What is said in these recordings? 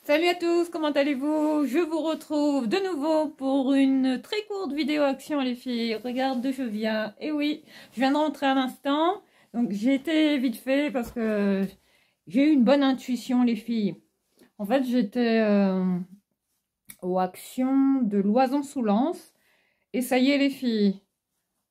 Salut à tous, comment allez-vous? Je vous retrouve de nouveau pour une très courte vidéo action les filles. Regarde d'où je viens. Et oui, je viens de rentrer à l'instant. Donc j'ai été vite fait parce que j'ai eu une bonne intuition les filles. En fait j'étais aux actions de Loison-sous-Lens. Et ça y est les filles.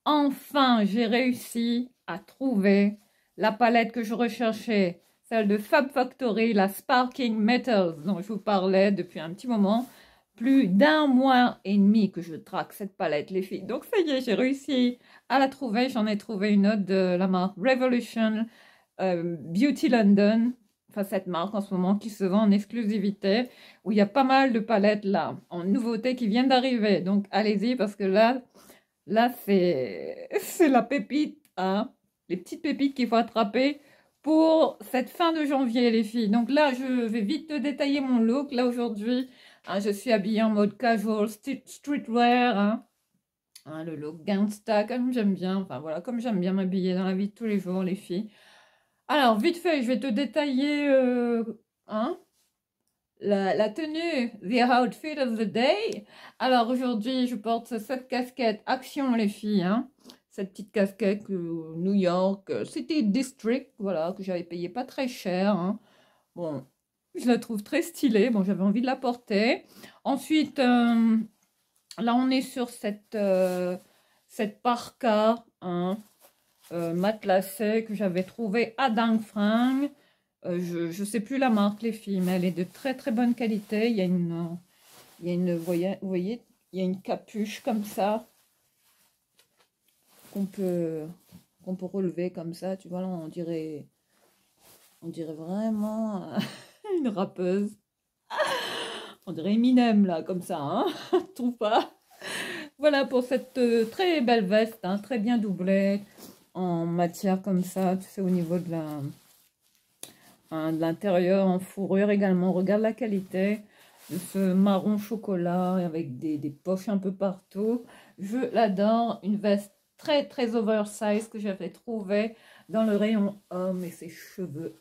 Enfin j'ai réussi à trouver la palette que je recherchais. Celle de Fab Factory, la Sparking Metals, dont je vous parlais depuis un petit moment. Plus d'un mois et demi que je traque cette palette, les filles. Donc ça y est, j'ai réussi à la trouver. J'en ai trouvé une autre de la marque Revolution Beauty London. Enfin, cette marque en ce moment qui se vend en exclusivité, où il y a pas mal de palettes là, en nouveautés qui viennent d'arriver. Donc allez-y, parce que là c'est la pépite, hein. Les petites pépites qu'il faut attraper pour cette fin de janvier, les filles. Donc là, je vais vite te détailler mon look. Là, aujourd'hui, hein, je suis habillée en mode casual, streetwear, hein. Hein, le look gangsta, comme j'aime bien. Enfin, voilà, comme j'aime bien m'habiller dans la vie de tous les jours, les filles. Alors, vite fait, je vais te détailler hein, la tenue, the outfit of the day. Alors, aujourd'hui, je porte cette casquette Action, les filles, hein. Cette petite casquette New York City District, voilà, que j'avais payé pas très cher, hein. Bon, je la trouve très stylée. Bon, j'avais envie de la porter. Ensuite, là, on est sur cette parka, hein, matelassée que j'avais trouvée à Dingfring. Je ne sais plus la marque, les filles, mais elle est de très très bonne qualité. Vous voyez, il y a une capuche comme ça qu'on peut relever comme ça. Tu vois, là, on dirait vraiment une rappeuse. On dirait Eminem, là, comme ça, hein. Tu trouves pas? Voilà pour cette très belle veste, hein, très bien doublée, en matière comme ça, tu sais, au niveau de de l'intérieur, en fourrure également. Regarde la qualité de ce marron chocolat avec des poches un peu partout. Je l'adore. Une veste très très oversize que j'avais trouvée dans le rayon homme et ses cheveux.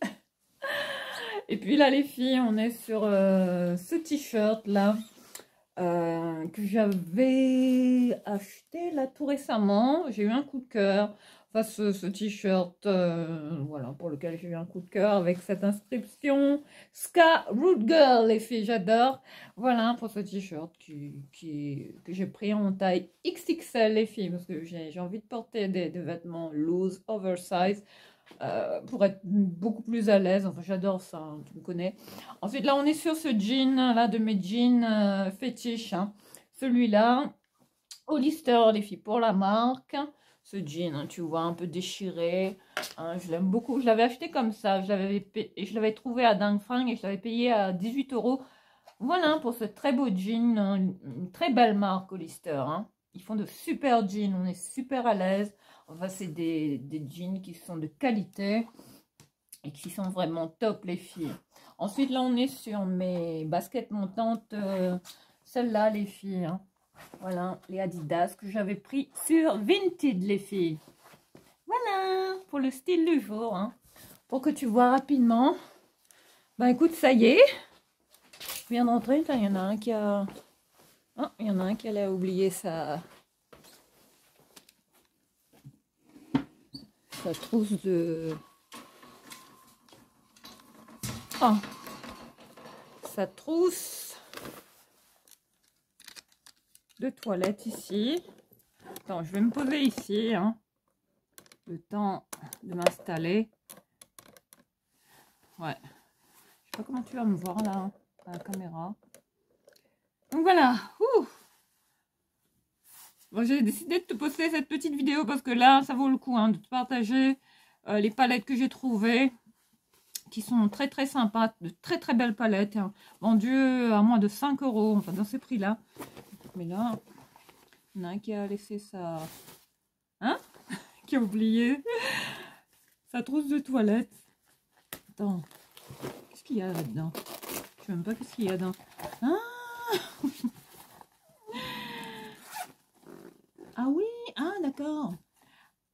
Et puis là les filles, on est sur ce t-shirt là que j'avais acheté là tout récemment. J'ai eu un coup de cœur. Enfin, ce t-shirt, voilà, pour lequel j'ai eu un coup de cœur avec cette inscription Ska Root Girl, les filles, j'adore. Voilà pour ce t-shirt que j'ai pris en taille XXL, les filles, parce que j'ai envie de porter des vêtements loose, oversize, pour être beaucoup plus à l'aise. Enfin, j'adore ça, hein, tu me connais. Ensuite, là, on est sur ce jean, là, de mes jeans fétiches, hein. Celui-là, Hollister, les filles, pour la marque. Ce jean, hein, tu vois, un peu déchiré, hein, je l'aime beaucoup. Je l'avais acheté comme ça, je l'avais trouvé à Dingfring et je l'avais payé à 18 €. Voilà pour ce très beau jean, hein, une très belle marque Hollister, hein. Ils font de super jeans, on est super à l'aise. Enfin, c'est des jeans qui sont de qualité et qui sont vraiment top, les filles. Ensuite, là, on est sur mes baskets montantes, celles-là, les filles, hein. Voilà, les Adidas que j'avais pris sur Vinted, les filles. Voilà, pour le style du jour, hein. Pour que tu vois rapidement. Ben, écoute, ça y est. Je viens d'entrer, il y en a un qui a... Oh, il y en a un qui allait oublier sa trousse de... Oh, sa trousse de toilette ici. Attends, je vais me poser ici, hein, le temps de m'installer. Ouais. Je sais pas comment tu vas me voir là, à la caméra. Donc voilà. Bon, j'ai décidé de te poster cette petite vidéo parce que là, ça vaut le coup, hein, de te partager les palettes que j'ai trouvées, qui sont très très sympas, de très très belles palettes, hein, vendues à moins de 5 €, enfin dans ces prix-là. Mais là, il y en a un qui a laissé sa... Hein? Qui a oublié sa trousse de toilette. Attends, qu'est-ce qu'il y a là-dedans? Je sais même pas qu'est-ce qu'il y a dedans. Ah! Ah oui, ah d'accord.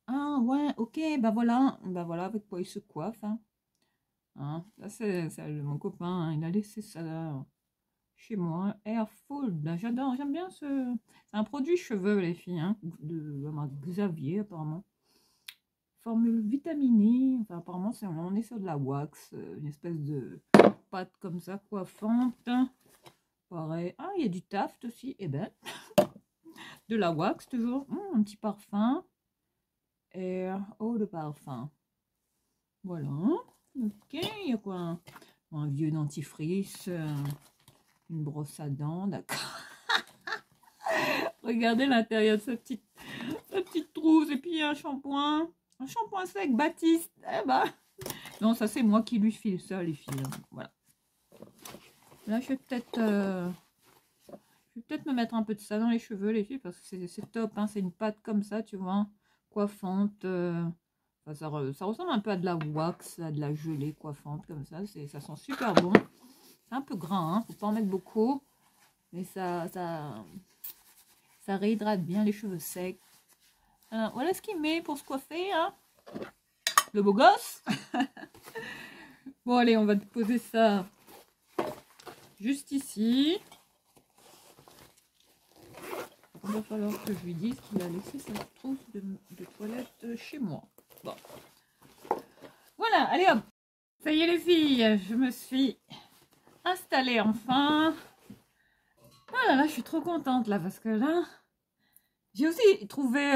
Ah ouais, ok, bah voilà avec quoi il se coiffe, hein. Hein. Là, c'est celle de mon copain. Hein. Il a laissé ça chez moi. Airfold. J'adore, j'aime bien ce... C'est un produit cheveux, les filles. Hein, de Xavier, apparemment. Formule vitaminée. Enfin, apparemment, on est sur de la wax. Une espèce de pâte comme ça, coiffante. Pareil. Ah, il y a du Taft aussi. Eh ben, de la wax, toujours. Un petit parfum. Air, eau de parfum. Voilà. Ok, il y a quoi? Un vieux dentifrice. Une brosse à dents, d'accord. Regardez l'intérieur de sa petite trousse. Et puis un shampoing. Un shampoing sec, Baptiste. Eh ben. Non, ça c'est moi qui lui file ça, les filles. Voilà. Là, je vais peut-être me mettre un peu de ça dans les cheveux, les filles, parce que c'est top. Hein, c'est une pâte comme ça, tu vois, coiffante. Enfin, ça ressemble un peu à de la wax, à de la gelée coiffante comme ça. Ça sent super bon. C'est un peu gras, hein, faut pas en mettre beaucoup. Mais ça réhydrate bien les cheveux secs. Voilà ce qu'il met pour se coiffer. Hein. Le beau gosse. Bon, allez, on va poser ça juste ici. Il va falloir que je lui dise qu'il a laissé sa trousse de toilette chez moi. Bon. Voilà, allez hop. Ça y est les filles, je me suis installée enfin. Ah là là, je suis trop contente là parce que là, j'ai aussi trouvé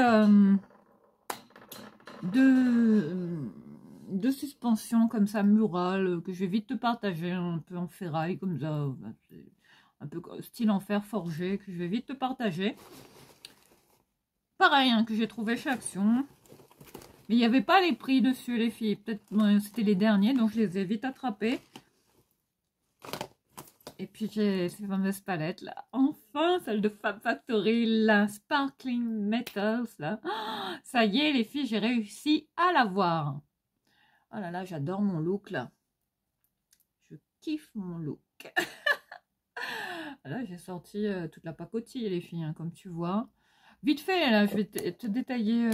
deux suspensions comme ça murales que je vais vite te partager un peu en ferraille comme ça, un peu style en fer forgé que je vais vite te partager. Pareil hein, que j'ai trouvé chez Action. Mais il n'y avait pas les prix dessus les filles. Peut-être c'était les derniers donc je les ai vite attrapés. Et puis j'ai ces fameuses palettes là. Enfin celle de Fab Factory, la Sparkling Metals là. Oh, ça y est les filles, j'ai réussi à l'avoir. Oh là là, j'adore mon look là. Je kiffe mon look. Là j'ai sorti toute la pacotille les filles, hein, comme tu vois. Vite fait là, je vais te détailler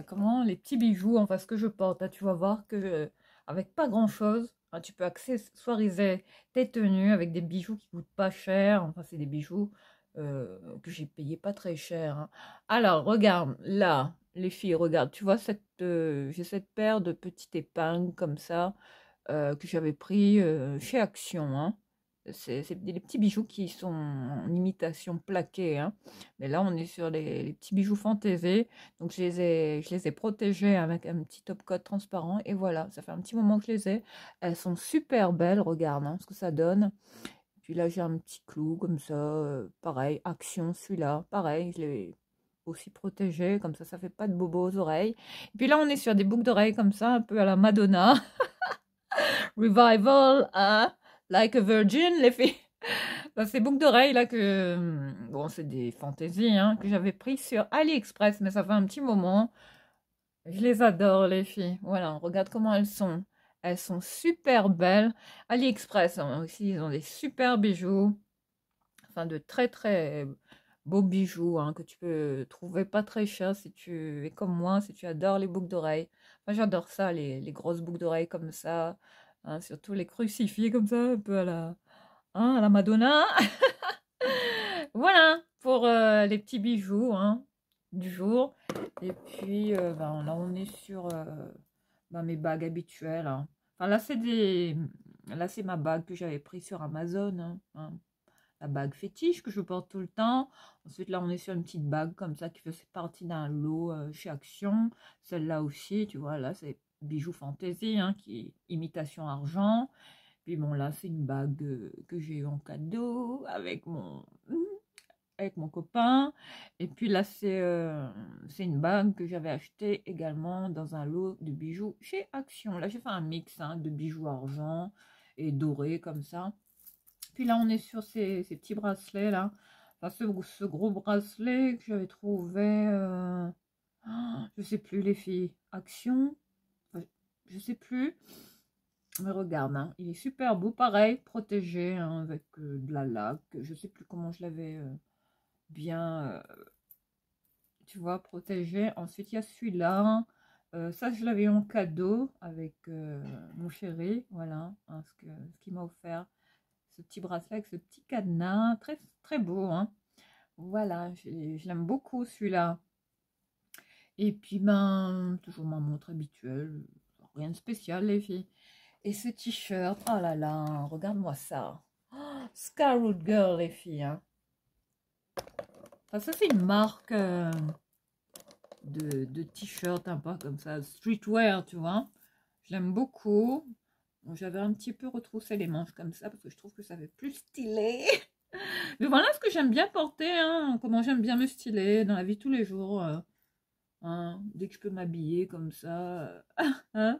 comment les petits bijoux, enfin ce que je porte. Là, tu vas voir que avec pas grand chose, hein, tu peux accessoiriser tes tenues avec des bijoux qui coûtent pas cher. Enfin c'est des bijoux que j'ai payé pas très cher. Hein. Alors regarde là, les filles, regarde, tu vois j'ai cette paire de petites épingles comme ça que j'avais pris chez Action. Hein. C'est des petits bijoux qui sont en imitation plaquée. Hein. Mais là, on est sur les petits bijoux fantaisie. Donc, je les ai protégés avec un petit top coat transparent. Et voilà, ça fait un petit moment que je les ai. Elles sont super belles, regarde hein, ce que ça donne. Puis là, j'ai un petit clou comme ça. Pareil, Action, celui-là. Pareil, je l'ai aussi protégé. Comme ça fait pas de bobos aux oreilles. Et puis là, on est sur des boucles d'oreilles comme ça, un peu à la Madonna. Revival, hein, Like a Virgin, les filles. Ces boucles d'oreilles là que, bon, c'est des fantaisies hein, que j'avais pris sur AliExpress, mais ça fait un petit moment. Je les adore, les filles. Voilà, regarde comment elles sont. Elles sont super belles. AliExpress hein, aussi, ils ont des super bijoux. Enfin, de très très beaux bijoux hein, que tu peux trouver pas très cher si tu es comme moi, si tu adores les boucles d'oreilles. Moi, j'adore ça, les grosses boucles d'oreilles comme ça. Hein, surtout les crucifix comme ça, un peu à la Madonna. Voilà pour les petits bijoux hein, du jour. Et puis là on est sur mes bagues habituelles. Hein. Enfin là c'est ma bague que j'avais prise sur Amazon. Hein. La bague fétiche que je porte tout le temps. Ensuite là on est sur une petite bague comme ça qui fait partie d'un lot chez Action. Celle-là aussi, tu vois, là c'est bijoux fantaisie hein, qui est imitation argent. Puis bon là c'est une bague que j'ai eu en cadeau avec mon copain. Et puis là, c'est une bague que j'avais achetée également dans un lot de bijoux chez Action. Là, j'ai fait un mix hein, de bijoux argent et doré comme ça. Puis là, on est sur ces petits bracelets là. Enfin, ce gros bracelet que j'avais trouvé, je sais plus les filles, Action, enfin, je sais plus. Mais regarde, hein, il est super beau, pareil, protégé hein, avec de la laque. Je sais plus comment je l'avais bien, tu vois, protégé. Ensuite, il y a celui-là, Ça, je l'avais en cadeau avec mon chéri. Voilà, hein, ce qu'il m'a offert. Ce petit bracelet avec ce petit cadenas. Très, très beau. Hein. Voilà, je l'aime beaucoup celui-là. Et puis, ben, toujours ma montre habituelle. Rien de spécial, les filles. Et ce t-shirt, oh là là, regarde-moi ça. Oh, Scarlet Girl, les filles. Hein. Enfin, ça, c'est une marque de t-shirt un peu comme ça, streetwear, tu vois. Je l'aime beaucoup. Bon, j'avais un petit peu retroussé les manches comme ça parce que je trouve que ça fait plus stylé. Mais voilà ce que j'aime bien porter, hein, comment j'aime bien me styler dans la vie de tous les jours. Hein, dès que je peux m'habiller comme ça. Hein,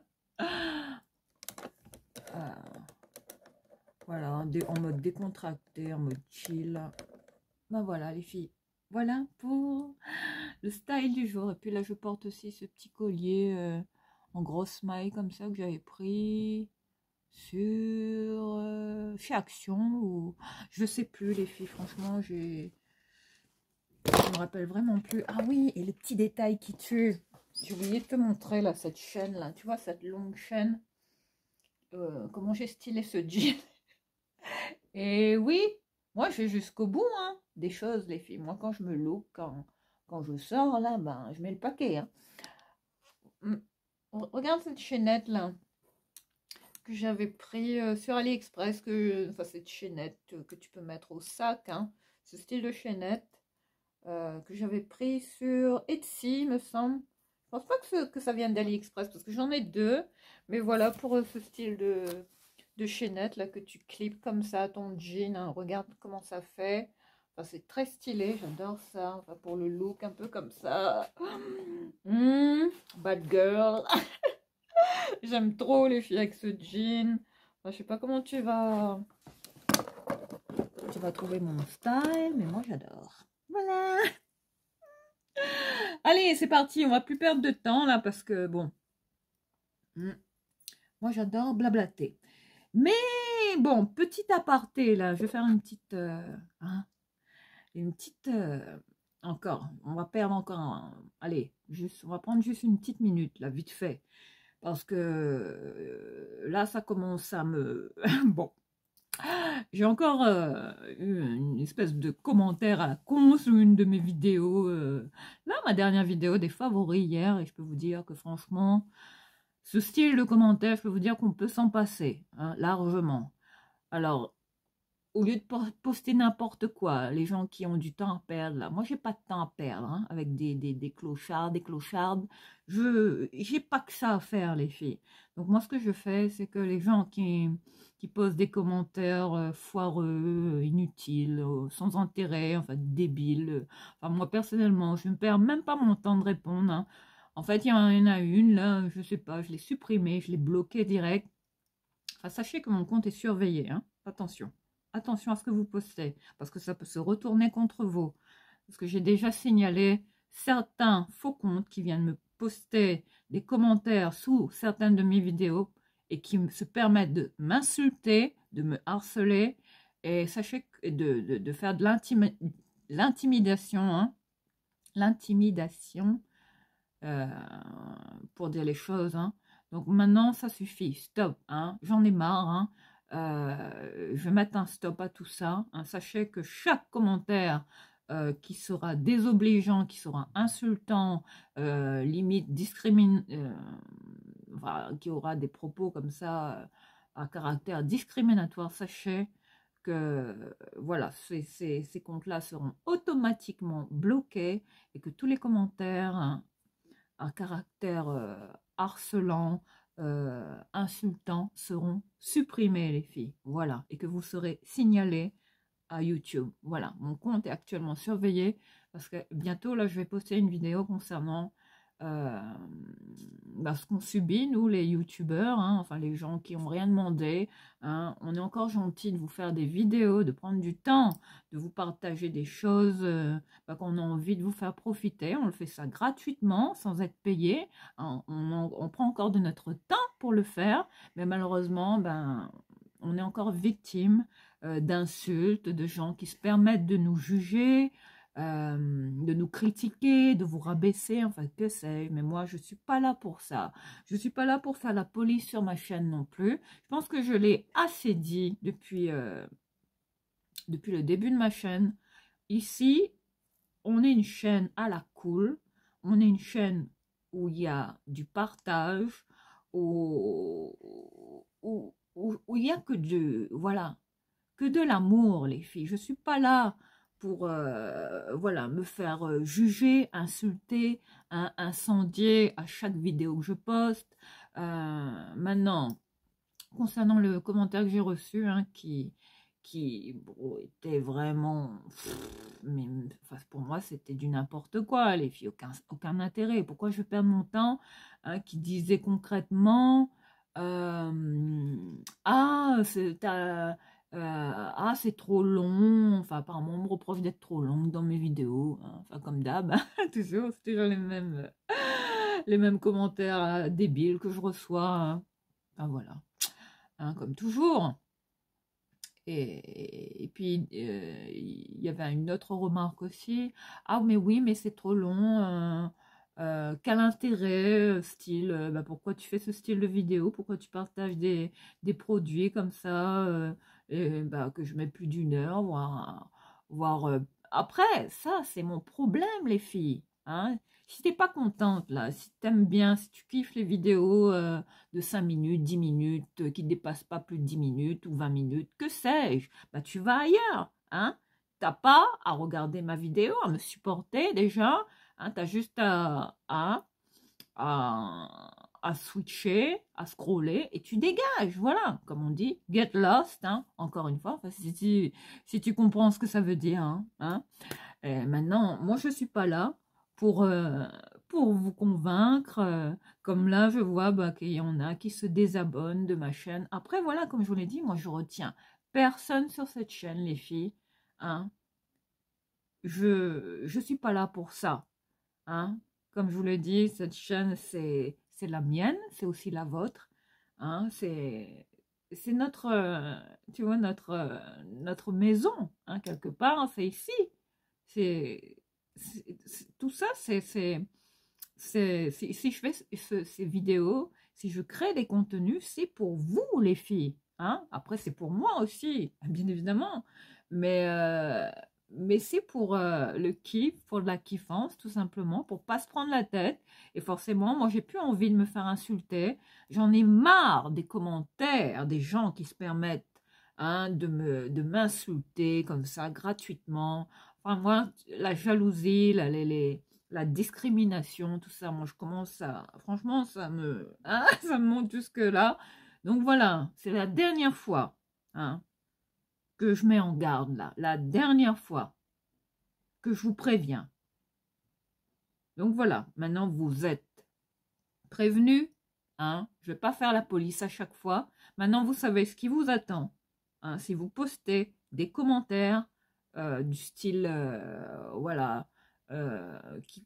voilà, en mode décontracté, en mode chill. Ben voilà les filles. Voilà pour le style du jour. Et puis là je porte aussi ce petit collier en grosse maille comme ça que j'avais pris sur chez Action ou je sais plus les filles, franchement je me rappelle vraiment plus. Ah oui, et le petit détail qui tue, j'ai oublié de te montrer là cette chaîne là, tu vois cette longue chaîne, comment j'ai stylé ce jean. Et oui, moi je vais jusqu'au bout hein, des choses les filles. Moi quand je me look, quand je sors là, ben je mets le paquet hein. Regarde cette chaînette là que j'avais pris sur AliExpress, enfin cette chaînette que tu peux mettre au sac, hein, ce style de chaînette que j'avais pris sur Etsy, me semble. Je pense pas que ça vienne d'AliExpress parce que j'en ai deux, mais voilà pour ce style de chaînette là que tu clips comme ça à ton jean, hein, regarde comment ça fait. Enfin, c'est très stylé, j'adore ça, enfin, pour le look un peu comme ça. Bad girl. J'aime trop les filles avec ce jean. Enfin, je sais pas comment tu vas trouver mon style, mais moi j'adore. Voilà. Allez, c'est parti, on va plus perdre de temps là parce que bon, moi j'adore blablater. Mais bon, petit aparté là, je vais faire une petite, encore. On va perdre encore, allez, juste, on va prendre juste une petite minute là, vite fait. Parce que là, ça commence à me... Bon, j'ai encore eu une espèce de commentaire à la con sous une de mes vidéos. Là, ma dernière vidéo des favoris hier, et je peux vous dire que franchement, ce style de commentaire, je peux vous dire qu'on peut s'en passer, hein, largement. Alors, au lieu de poster n'importe quoi, les gens qui ont du temps à perdre, là, moi j'ai pas de temps à perdre, hein, avec des clochards, des clochardes, j'ai pas que ça à faire les filles. Donc moi ce que je fais, c'est que les gens qui posent des commentaires foireux, inutiles, sans intérêt, enfin débiles, enfin moi personnellement, je ne perds même pas mon temps de répondre, hein. En fait, il y en a une, là, je sais pas, je l'ai supprimée, je l'ai bloquée direct. Enfin, sachez que mon compte est surveillé, hein. Attention. Attention à ce que vous postez, parce que ça peut se retourner contre vous. Parce que j'ai déjà signalé certains faux comptes qui viennent me poster des commentaires sous certaines de mes vidéos et qui se permettent de m'insulter, de me harceler, et sachez que de faire de l'intimidation, hein, l'intimidation pour dire les choses, hein. Donc maintenant, ça suffit, stop, hein. J'en ai marre, hein. Je vais mettre un stop à tout ça, hein. Sachez que chaque commentaire qui sera désobligeant, qui sera insultant, limite voilà, qui aura des propos comme ça à caractère discriminatoire, sachez que voilà, ces comptes-là seront automatiquement bloqués et que tous les commentaires, hein, à caractère harcelant, insultant seront supprimés les filles, voilà, et que vous serez signalés à YouTube. Voilà, mon compte est actuellement surveillé parce que bientôt là je vais poster une vidéo concernant ce qu'on subit nous les youtubeurs, hein, enfin les gens qui n'ont rien demandé, hein. On est encore gentil de vous faire des vidéos, de prendre du temps, de vous partager des choses qu'on a envie de vous faire profiter. On le fait ça gratuitement, sans être payé, hein. On prend encore de notre temps pour le faire, mais malheureusement on est encore victime d'insultes, de gens qui se permettent de nous juger, de nous critiquer, de vous rabaisser, enfin que sais-je, mais moi je suis pas là pour ça. Je suis pas là pour faire la police sur ma chaîne non plus. Je pense que je l'ai assez dit depuis le début de ma chaîne. Ici, on est une chaîne à la cool, on est une chaîne où il y a du partage, où il y a que voilà, que de l'amour, les filles. Je suis pas là pour voilà, me faire juger, insulter, incendier à chaque vidéo que je poste. Maintenant, concernant le commentaire que j'ai reçu, hein, qui bon, était vraiment... mais enfin, pour moi, c'était du n'importe quoi, les filles, aucun intérêt. Pourquoi je vais perdre mon temps, hein, qui disait concrètement... ah, c'est trop long. Enfin, apparemment, on me reproche d'être trop longue dans mes vidéos, hein. Enfin, comme d'hab, hein, toujours, c'est toujours les mêmes commentaires débiles que je reçois, hein. Enfin, voilà, hein, comme toujours. Et puis, il y avait une autre remarque aussi. Ah, mais oui, mais c'est trop long. Quel intérêt, style, bah, pourquoi tu fais ce style de vidéo? Pourquoi tu partages des produits comme ça, et, bah, que je mets plus d'1 heure, voire après, ça, c'est mon problème, les filles, hein. Si t'es pas contente, là, si t'aimes bien, si tu kiffes les vidéos de 5 minutes, 10 minutes, qui ne dépassent pas plus de 10 minutes ou 20 minutes, que sais-je, bah, tu vas ailleurs, hein. T'as pas à regarder ma vidéo, à me supporter déjà, hein, t'as juste à switcher, à scroller, et tu dégages, voilà, comme on dit, get lost, hein, encore une fois, enfin, si tu comprends ce que ça veut dire, hein. Et maintenant, moi, je suis pas là pour, euh, pour vous convaincre, comme là, je vois bah, qu'il y en a qui se désabonnent de ma chaîne. Après, voilà, comme je vous l'ai dit, moi, je retiens personne sur cette chaîne, les filles, hein. Je suis pas là pour ça, hein. Comme je vous l'ai dit, cette chaîne, c'est la mienne, c'est aussi la vôtre, hein. C'est notre, tu vois, notre maison, hein, quelque part, hein, c'est ici. C'est, tout ça, si je fais ces vidéos, si je crée des contenus, c'est pour vous, les filles, hein. Après, c'est pour moi aussi, bien évidemment, mais, euh, mais c'est pour le kiff, pour de la kiffance, tout simplement, pour pas se prendre la tête. Et forcément, moi, j'ai plus envie de me faire insulter. J'en ai marre des commentaires, des gens qui se permettent, hein, de m'insulter comme ça, gratuitement. Enfin, moi, la jalousie, la discrimination, tout ça, moi, je commence à... Franchement, hein, ça me monte jusque-là. Donc voilà, c'est la dernière fois, hein, que je mets en garde, là. La dernière fois que je vous préviens. Donc voilà, maintenant, vous êtes prévenus, hein. Je ne vais pas faire la police à chaque fois. Maintenant, vous savez ce qui vous attend, hein. Si vous postez des commentaires du style, voilà,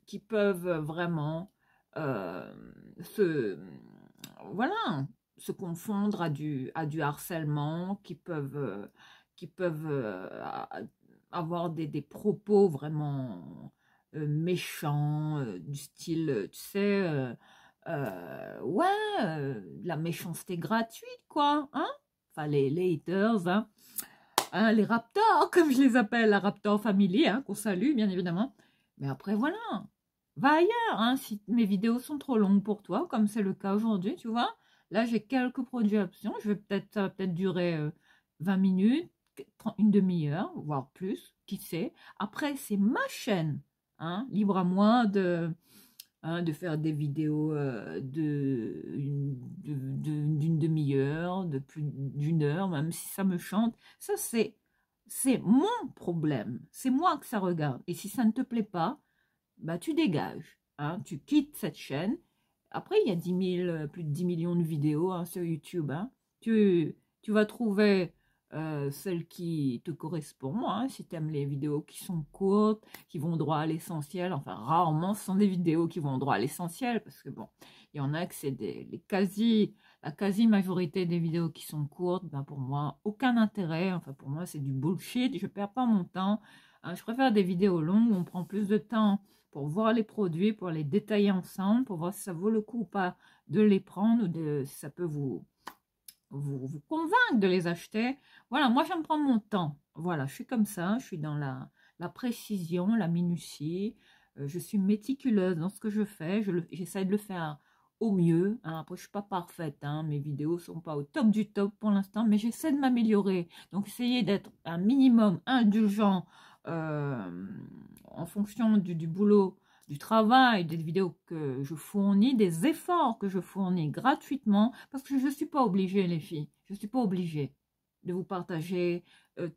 qui peuvent vraiment euh, se, voilà, se confondre à du harcèlement, qui peuvent avoir des propos vraiment méchants, du style, tu sais, ouais, la méchanceté gratuite, quoi, hein. Enfin, les haters, hein, les raptors, comme je les appelle, la raptor family, hein, qu'on salue, bien évidemment. Mais après, voilà, va ailleurs, hein, si mes vidéos sont trop longues pour toi, comme c'est le cas aujourd'hui, tu vois. Là, j'ai quelques produits options, ça va peut-être durer 20 minutes, une demi-heure, voire plus, qui sait. Après, c'est ma chaîne, hein, libre à moi de faire des vidéos d'une demi-heure, de plus d'1 heure, même si ça me chante. Ça, c'est mon problème. C'est moi que ça regarde. Et si ça ne te plaît pas, bah, tu dégages, hein, tu quittes cette chaîne. Après, il y a 10 000, plus de 10 millions de vidéos, hein, sur YouTube, hein. Tu vas trouver celle qui te correspond, hein, si tu aimes les vidéos qui sont courtes, qui vont droit à l'essentiel. Enfin, rarement, ce sont des vidéos qui vont droit à l'essentiel, parce que bon, il y en a que c'est la quasi-majorité des vidéos qui sont courtes. Ben, pour moi, aucun intérêt. Enfin, pour moi, c'est du bullshit. Je perds pas mon temps Hein, je préfère des vidéos longues où on prend plus de temps pour voir les produits, pour les détailler ensemble, pour voir si ça vaut le coup ou pas de les prendre ou si ça peut vous convaincre de les acheter. Voilà, moi j'aime prendre mon temps. Voilà, je suis comme ça, je suis dans la précision, la minutie. Je suis méticuleuse dans ce que je fais. J'essaie de le faire au mieux. Hein. Après, je suis pas parfaite. Hein. Mes vidéos sont pas au top du top pour l'instant, mais j'essaie de m'améliorer. Donc, essayez d'être un minimum indulgent en fonction du boulot, du travail, des vidéos que je fournis, des efforts que je fournis gratuitement, parce que je ne suis pas obligée, les filles, je ne suis pas obligée de vous partager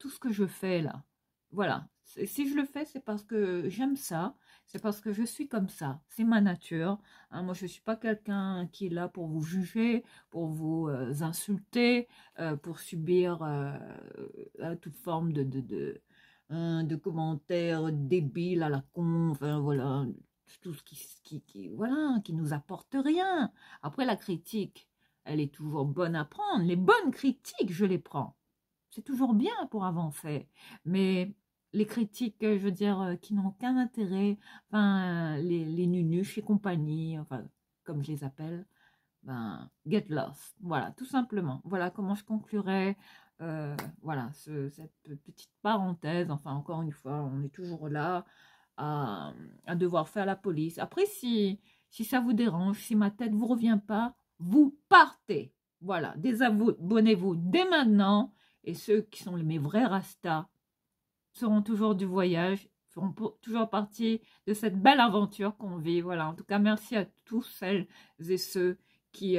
tout ce que je fais là. Voilà, si je le fais, c'est parce que j'aime ça, c'est parce que je suis comme ça, c'est ma nature. Hein, moi, je ne suis pas quelqu'un qui est là pour vous juger, pour vous insulter, pour subir toute forme de commentaires débiles à la con, enfin voilà, tout ce voilà, qui nous apporte rien. Après, la critique, elle est toujours bonne à prendre. Les bonnes critiques, je les prends. C'est toujours bien pour avancer. Mais les critiques, je veux dire, qui n'ont aucun intérêt, enfin, les nunuches et compagnie, enfin, comme je les appelle, ben, get lost. Voilà, tout simplement. Voilà comment je conclurai voilà, cette petite parenthèse. Enfin, encore une fois, on est toujours là à devoir faire la police. Après, si ça vous dérange, si ma tête ne vous revient pas, vous partez. Voilà, désabonnez-vous dès maintenant. Et ceux qui sont mes vrais rastas seront toujours du voyage, feront toujours partie de cette belle aventure qu'on vit. Voilà, en tout cas, merci à tous celles et ceux qui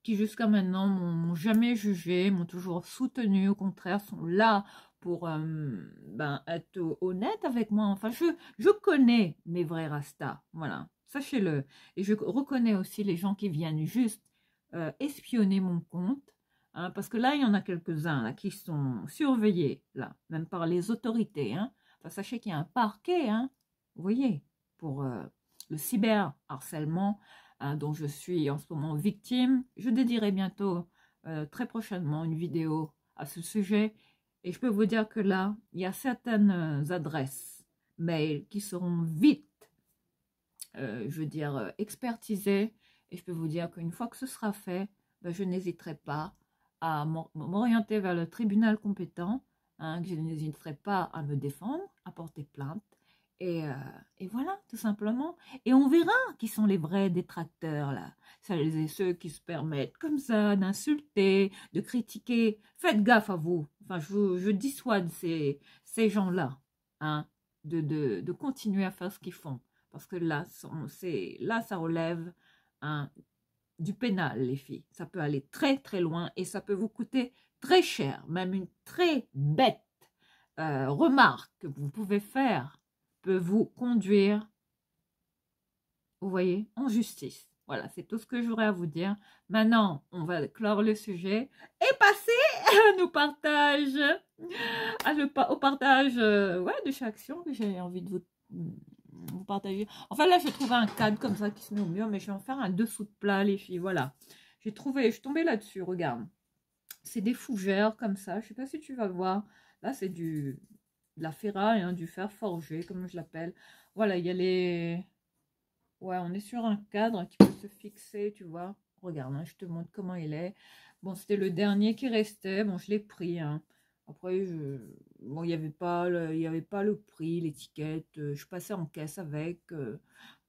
jusqu'à maintenant m'ont jamais jugé, m'ont toujours soutenu, au contraire, sont là pour être honnête avec moi. Enfin, je connais mes vrais rastas, voilà, sachez-le. Et je reconnais aussi les gens qui viennent juste espionner mon compte. Hein, parce que là, il y en a quelques-uns là qui sont surveillés, là, même par les autorités. Hein. Enfin, sachez qu'il y a un parquet, hein, vous voyez, pour le cyberharcèlement dont je suis en ce moment victime. Je dédierai bientôt, très prochainement, une vidéo à ce sujet. Et je peux vous dire que là, il y a certaines adresses mail qui seront vite, je veux dire, expertisées. Et je peux vous dire qu'une fois que ce sera fait, ben, je n'hésiterai pas à m'orienter vers le tribunal compétent, hein, que je n'hésiterai pas à me défendre, à porter plainte. Et voilà, tout simplement. Et on verra qui sont les vrais détracteurs, là. Celles et ceux qui se permettent comme ça d'insulter, de critiquer. Faites gaffe à vous. Enfin, je dissuade ces gens-là, hein, de continuer à faire ce qu'ils font. Parce que là, ça relève hein, du pénal, les filles. Ça peut aller très, très loin et ça peut vous coûter très cher. Même une très bête remarque que vous pouvez faire peut vous conduire, vous voyez, en justice. Voilà, c'est tout ce que j'aurais à vous dire. Maintenant, on va clore le sujet et passer à nos partages, au partage ouais, de chaque action que j'ai envie de vous partager. Enfin, là, j'ai trouvé un cadre comme ça qui se met au mur, mais je vais en faire un dessous de plat, les filles. Voilà. Je suis tombée là-dessus, regarde. C'est des fougères comme ça. Je sais pas si tu vas voir. Là, c'est de la ferraille, hein, du fer forgé, comme je l'appelle. Voilà, il y a les... Ouais, on est sur un cadre qui peut se fixer, tu vois. Regarde, hein, je te montre comment il est. Bon, c'était le dernier qui restait. Bon, je l'ai pris, hein. Après, bon, il n'y avait pas le prix, l'étiquette. Je passais en caisse avec.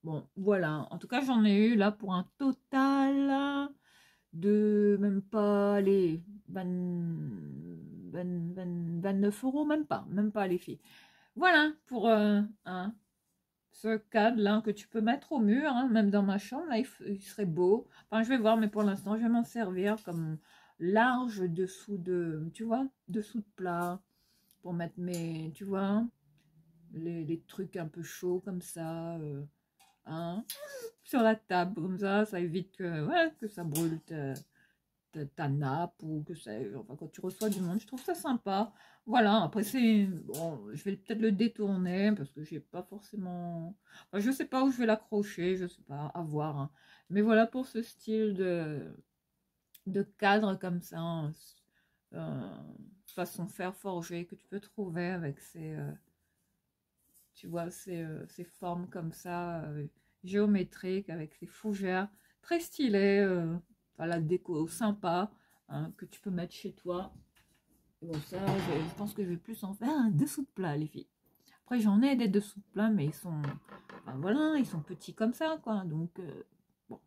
Bon, voilà. En tout cas, j'en ai eu là pour un total de même pas les 29 euros, même pas les filles. Voilà pour ce cadre-là que tu peux mettre au mur, hein, même dans ma chambre, là, il serait beau. Enfin, je vais voir, mais pour l'instant, je vais m'en servir comme large dessous de, tu vois, dessous de plat, pour mettre mes, tu vois, les trucs un peu chauds comme ça, hein, sur la table, comme ça évite que, ouais, que ça brûle ta nappe ou que ça, enfin, quand tu reçois du monde, je trouve ça sympa. Voilà, après c'est, bon, je vais peut-être le détourner parce que j'ai pas forcément, enfin, je sais pas où je vais l'accrocher, je sais pas, à voir. Hein. Mais voilà pour ce style de cadre comme ça, hein, façon fer forgé que tu peux trouver avec ces, tu vois, ces formes comme ça, géométriques, avec ces fougères très stylées, voilà, déco sympa, hein, que tu peux mettre chez toi. Bon, ça, je pense que je vais plus en faire un dessous de plat, les filles. Après, j'en ai des dessous de plat, mais ils sont, ben voilà, ils sont petits comme ça, quoi. Donc, bon.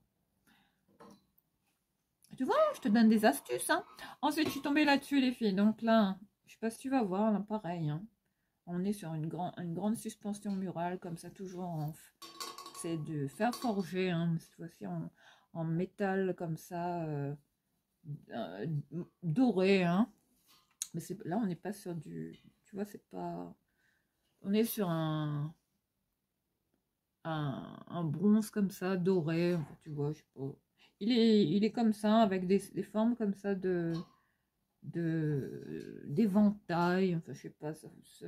Tu vois, je te donne des astuces, hein. Ensuite, je suis tombée là-dessus, les filles. Donc là, je sais pas si tu vas voir, là, pareil, hein. On est sur une grande suspension murale, comme ça, toujours en... C'est de fer forgé, hein, cette fois-ci en métal, comme ça, doré, hein. Mais là, on n'est pas sur du... Tu vois, c'est pas... On est sur un bronze comme ça, doré, enfin, tu vois, je sais pas. Il est comme ça, avec des formes comme ça d'éventail, enfin, je sais pas, je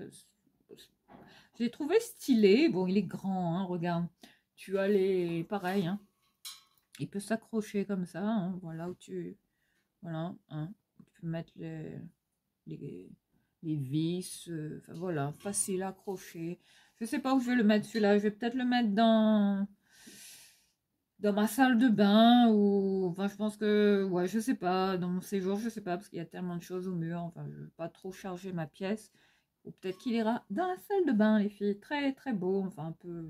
l'ai trouvé stylé. Bon, il est grand, hein, regarde. Tu as les... Pareil, hein. Il peut s'accrocher comme ça, hein, voilà, où tu... Voilà, hein. Tu peux mettre les, les vis, enfin voilà, facile à accrocher. Je sais pas où je vais le mettre celui-là. Je vais peut-être le mettre dans ma salle de bain ou enfin je pense que ouais je sais pas dans mon séjour je sais pas parce qu'il y a tellement de choses au mur enfin je veux pas trop charger ma pièce ou peut-être qu'il ira dans la salle de bain les filles très très beau enfin un peu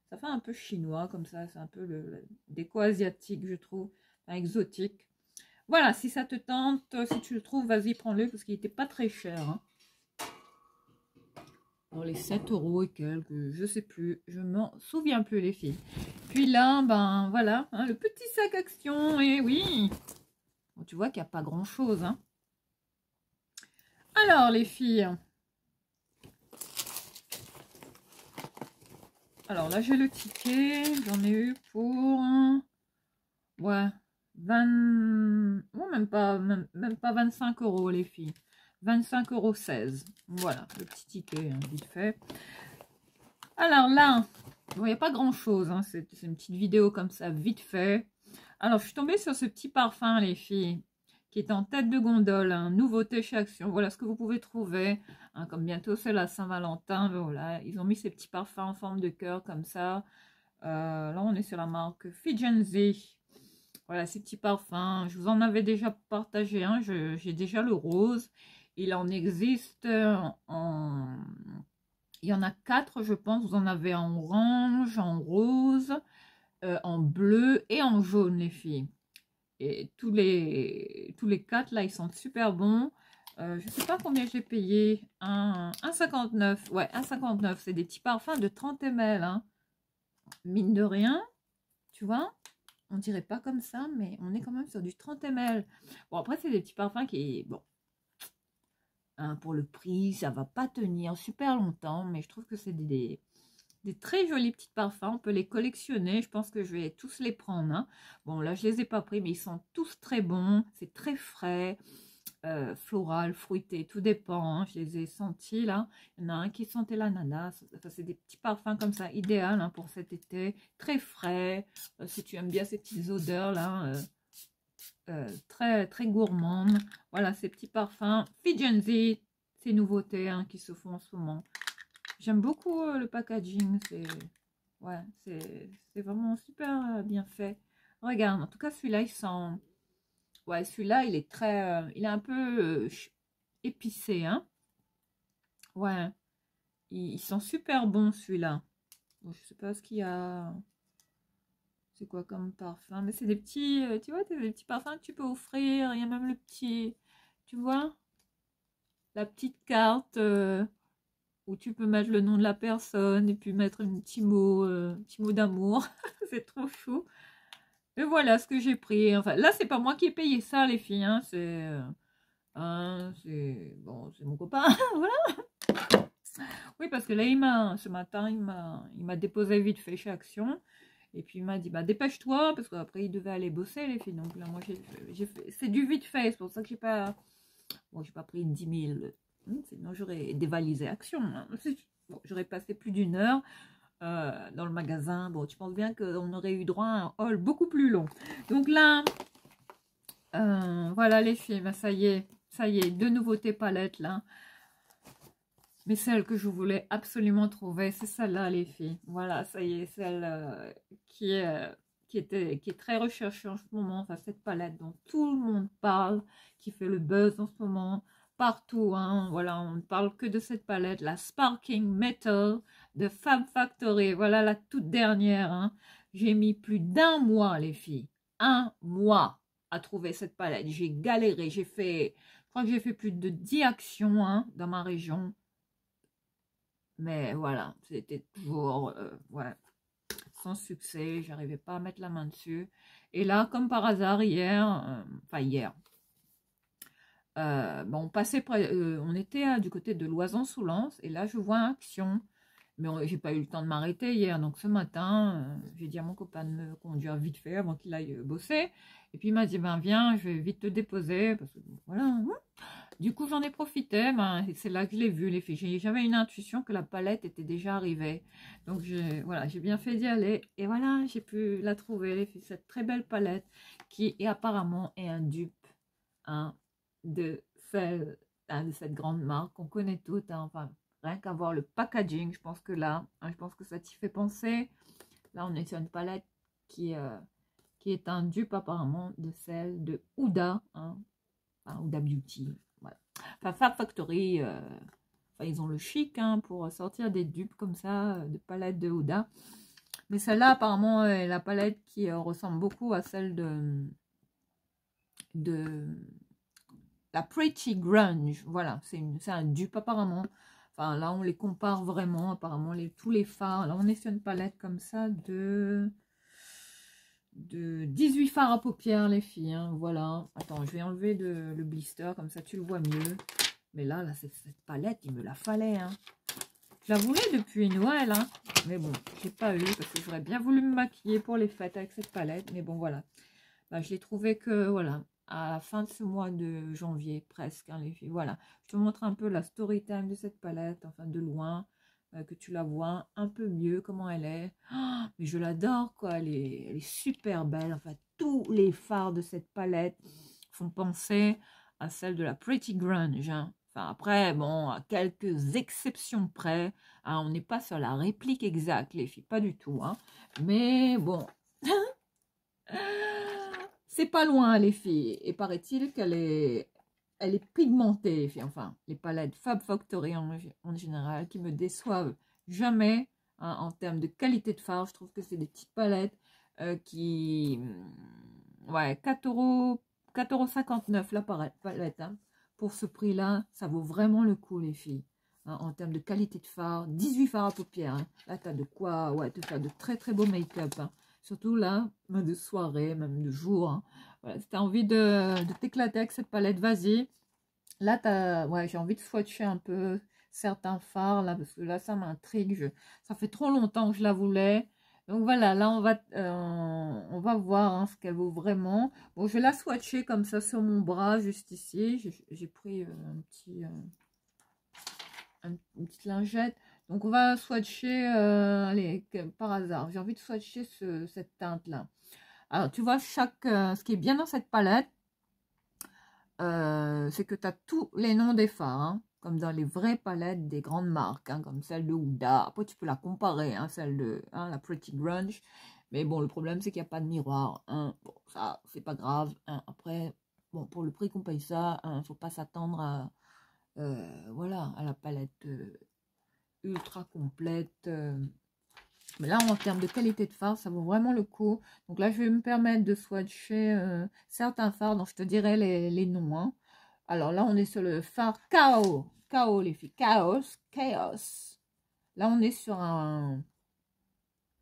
ça fait un peu chinois comme ça c'est un peu le déco asiatique je trouve enfin, exotique voilà si ça te tente si tu le trouves vas-y prends-le parce qu'il était pas très cher hein. Pour les 7 € et quelques, je sais plus, je m'en souviens plus les filles. Puis là, ben voilà, hein, le petit sac action, et oui. Bon, tu vois qu'il n'y a pas grand chose. Hein. Alors les filles. Alors là j'ai le ticket, j'en ai eu pour ouais 20, bon, même pas 25 € les filles. 25,16 €. Voilà, le petit ticket, hein, vite fait. Alors là, bon, il n'y a pas grand chose, hein, c'est une petite vidéo comme ça, vite fait. Alors, je suis tombée sur ce petit parfum, les filles, qui est en tête de gondole, hein, nouveauté chez Action. Voilà ce que vous pouvez trouver, hein, comme bientôt c'est la Saint-Valentin, voilà, ils ont mis ces petits parfums en forme de cœur comme ça. Là, on est sur la marque Fijenzi. Voilà, ces petits parfums, je vous en avais déjà partagé un, j'ai déjà le rose. Il en existe il y en a 4, je pense. Vous en avez en orange, en rose, en bleu et en jaune, les filles. Et tous les 4, là, ils sont super bons. Je ne sais pas combien j'ai payé. 1,59. Ouais, 1,59. C'est des petits parfums de 30 ml. Hein. Mine de rien, tu vois, on dirait pas comme ça, mais on est quand même sur du 30 ml. Bon, après, c'est des petits parfums qui... Bon, hein, pour le prix, ça va pas tenir super longtemps, mais je trouve que c'est des très jolis petits parfums. On peut les collectionner. Je pense que je vais tous les prendre. Hein. Bon, là, je les ai pas pris, mais ils sont tous très bons. C'est très frais, floral, fruité, tout dépend. Hein. Je les ai sentis, là. Il y en a un qui sentait l'ananas. Enfin, c'est des petits parfums comme ça, idéal hein, pour cet été. Très frais. Si tu aimes bien ces petites odeurs, là, très, très gourmandes. Voilà, ces petits parfums. Fijenzi, ces nouveautés hein, qui se font en ce moment. J'aime beaucoup le packaging, ouais, c'est vraiment super bien fait. Regarde, en tout cas celui-là, il sent... Ouais, celui-là, il est très... il est un peu épicé, hein. Ouais, il sent super bon celui-là. Bon, je sais pas ce qu'il y a... C'est quoi comme parfum? Mais c'est des petits... tu vois, des petits parfums que tu peux offrir. Il y a même le petit... Tu vois? La petite carte... où tu peux mettre le nom de la personne et puis mettre un petit mot d'amour. C'est trop chou. Et voilà ce que j'ai pris. Enfin, là, c'est pas moi qui ai payé ça, les filles. Hein. C'est bon, c'est mon copain. Voilà. Oui, parce que là, ce matin, il m'a déposé vite fait chez Action. Et puis il m'a dit, bah dépêche-toi, parce qu'après il devait aller bosser, les filles. Donc là, moi, j'ai fait... C'est du vite fait, c'est pour ça que j'ai pas... Bon, j'ai pas pris 10 000. Sinon, j'aurais dévalisé Action. Hein. Bon, j'aurais passé plus d'1 heure dans le magasin. Bon, tu penses bien qu'on aurait eu droit à un haul beaucoup plus long. Donc là, voilà les filles, bah, ça y est. Ça y est, deux nouveautés palettes là. Mais celle que je voulais absolument trouver, c'est celle-là, les filles. Voilà, ça y est, celle qui est très recherchée en ce moment. Enfin, cette palette dont tout le monde parle, qui fait le buzz en ce moment, partout. Hein, voilà, on ne parle que de cette palette, la Sparking Metal de Fab Factory. Voilà la toute dernière. Hein. J'ai mis plus d'un mois, les filles. Un mois à trouver cette palette. J'ai galéré, je crois que j'ai fait plus de 10 actions hein, dans ma région. Mais voilà, c'était toujours ouais, sans succès. J'arrivais pas à mettre la main dessus. Et là, comme par hasard, enfin hier, bon, on était du côté de Loison-sous-Lens. Et là, je vois un action. Mais j'ai pas eu le temps de m'arrêter hier. Donc ce matin, j'ai dit à mon copain de me conduire vite fait avant qu'il aille bosser. Et puis il m'a dit, ben viens, je vais vite te déposer. Parce que voilà. Hein. Du coup, j'en ai profité, ben, c'est là que je l'ai vu, les filles. J'avais une intuition que la palette était déjà arrivée. Donc, voilà, j'ai bien fait d'y aller. Et voilà, j'ai pu la trouver, les filles. Cette très belle palette qui est apparemment est un dupe hein, de, de cette grande marque qu'on connaît toutes. Hein, enfin, rien qu'à voir le packaging, je pense que là, hein, je pense que ça t'y fait penser. Là, on est sur une palette qui est un dupe apparemment de celle de Huda, hein, enfin, Huda Beauty. Voilà. Enfin, Fab Factory, enfin, ils ont le chic hein, pour sortir des dupes comme ça, de palettes de Huda. Mais celle-là, apparemment, est la palette qui ressemble beaucoup à celle de la Pretty Grunge. Voilà, c'est un dupe apparemment. Enfin, là, on les compare vraiment, apparemment, tous les fards. Là, on est sur une palette comme ça de 18 fards à paupières, les filles. Hein, voilà. Attends, je vais enlever le blister, comme ça, tu le vois mieux. Mais là, cette palette, il me la fallait. Hein. Je la voulais depuis Noël. Hein. Mais bon, j'ai pas eu parce que j'aurais bien voulu me maquiller pour les fêtes avec cette palette. Mais bon, voilà. Bah, je l'ai trouvé que, voilà, à la fin de ce mois de janvier, presque, hein, les filles. Voilà. Je te montre un peu la story time de cette palette, enfin, de loin, que tu la vois un peu mieux, comment elle est. Oh, mais je l'adore, quoi. Elle est super belle. Enfin, tous les fards de cette palette font penser à celle de la Pretty Grunge, hein. Enfin, après, bon, à quelques exceptions près, hein, on n'est pas sur la réplique exacte, les filles, pas du tout. Hein. Mais bon, c'est pas loin, les filles. Et paraît-il elle est pigmentée, les filles. Enfin, les palettes Fab Factory en général, qui me déçoivent jamais hein, en termes de qualité de fard. Je trouve que c'est des petites palettes ouais, 4,59 € la palette. Hein. Pour ce prix-là, ça vaut vraiment le coup, les filles. Hein, en termes de qualité de fard, 18 fards à paupières. Hein. Là, tu as de quoi ouais, te faire de très très beaux make-up. Hein. Surtout là, même de soirée, même de jour. Hein. Voilà, si tu as envie de t'éclater avec cette palette, vas-y. Là, ouais, j'ai envie de swatcher un peu certains fards, là, parce que là, ça m'intrigue. Ça fait trop longtemps que je la voulais. Donc voilà, là, on va voir hein, ce qu'elle vaut vraiment. Bon, je vais la swatcher comme ça sur mon bras, juste ici. J'ai pris une petite lingette. Donc, on va swatcher, allez, par hasard. J'ai envie de swatcher cette teinte-là. Alors, tu vois, ce qui est bien dans cette palette, c'est que tu as tous les noms des fards, hein, comme dans les vraies palettes des grandes marques, hein, comme celle de Huda. Après, tu peux la comparer, hein, celle de la Pretty Grunge. Mais bon, le problème, c'est qu'il n'y a pas de miroir. Hein. Bon, ça, c'est pas grave. Hein. Après, bon, pour le prix qu'on paye ça, il ne faut pas s'attendre à, voilà, à la palette ultra complète. Mais là, en termes de qualité de fard, ça vaut vraiment le coup. Donc là, je vais me permettre de swatcher certains fards dont je te dirai les noms. Hein. Alors là, on est sur le fard Chaos. Chaos, les filles. Chaos. Chaos. Là, on est sur un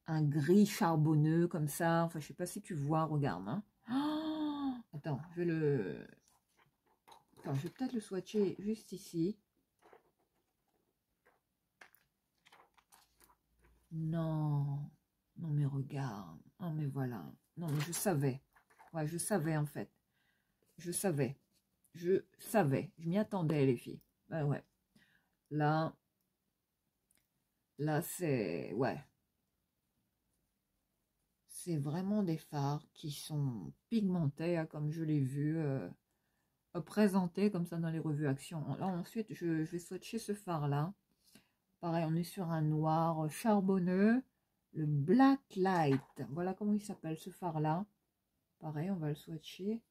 gris charbonneux comme ça. Enfin, je sais pas si tu vois, regarde. Hein. Oh, attends, je vais peut-être le swatcher juste ici. Non, non mais regarde, non mais voilà, non mais je savais, ouais je savais en fait, je savais, je m'y attendais les filles, ouais, là c'est, ouais, c'est vraiment des fards qui sont pigmentés, hein, comme je l'ai vu, présenté comme ça dans les revues Action. Là, ensuite, je vais swatcher ce fard-là. Pareil, on est sur un noir charbonneux, le Black Light. Voilà comment il s'appelle ce fard-là. Pareil, on va le swatcher.